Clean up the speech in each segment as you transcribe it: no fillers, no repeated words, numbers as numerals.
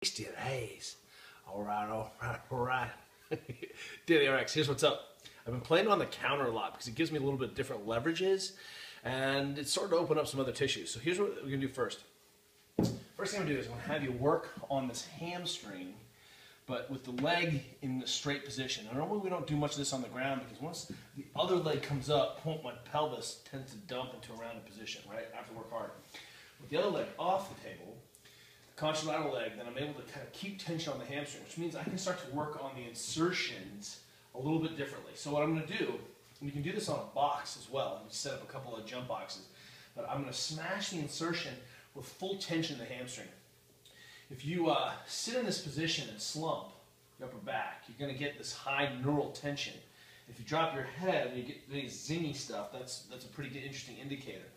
Extraordinarily. Alright. Daily RX, here's what's up. I've been playing on the counter a lot because it gives me a little bit different leverages and it's starting to open up some other tissues. So here's what we're going to do first. First thing I'm going to do is I'm going to have you work on this hamstring, but with the leg in the straight position. And normally we don't do much of this on the ground because once the other leg comes up, my pelvis tends to dump into a rounded position, right? I have to work hard. With the other leg off the table, the contralateral leg, then I'm able to kind of keep tension on the hamstring, which means I can start to work on the insertions a little bit differently. So what I'm going to do, and you can do this on a box as well, and set up a couple of jump boxes, but I'm going to smash the insertion with full tension in the hamstring. If you sit in this position and slump your upper back, you're going to get this high neural tension. If you drop your head and you get any zingy stuff, that's a pretty good, interesting indicator.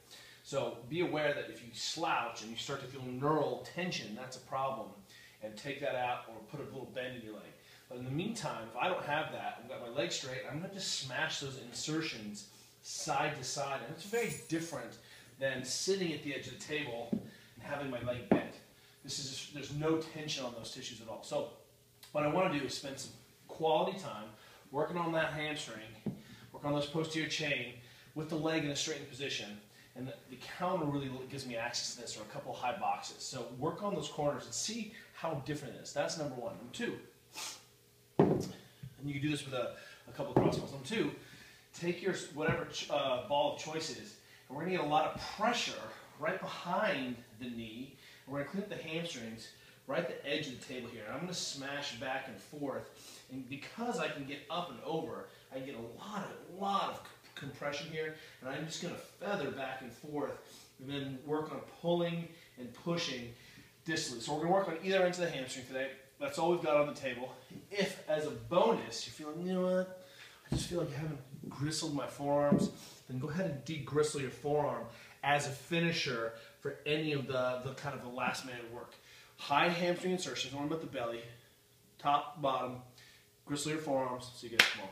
So be aware that if you slouch and you start to feel neural tension, that's a problem. And take that out or put a little bend in your leg. But in the meantime, if I don't have that, I've got my leg straight, I'm going to just smash those insertions side to side. And it's very different than sitting at the edge of the table and having my leg bent. There's no tension on those tissues at all. So what I want to do is spend some quality time working on that hamstring, work on those posterior chain with the leg in a straightened position. And the counter really gives me access to this, or a couple of high boxes. So work on those corners and see how different it is. That's number one. Number two, and you can do this with a couple of cross balls. Number two, take your whatever ball of choice is, and we're going to get a lot of pressure right behind the knee. And we're going to clean up the hamstrings right at the edge of the table here. And I'm going to smash back and forth. And because I can get up and over, I get a lot of compression here, and I'm just going to feather back and forth and then work on pulling and pushing distally. So we're going to work on either end of the hamstring today. That's all we've got on the table. If, as a bonus, you're feeling, you know what, I just feel like I haven't gristled my forearms, then go ahead and de-gristle your forearm as a finisher for any of the kind of the last minute work. High hamstring insertions, don't worry about the belly, top, bottom, gristle your forearms so you get it small.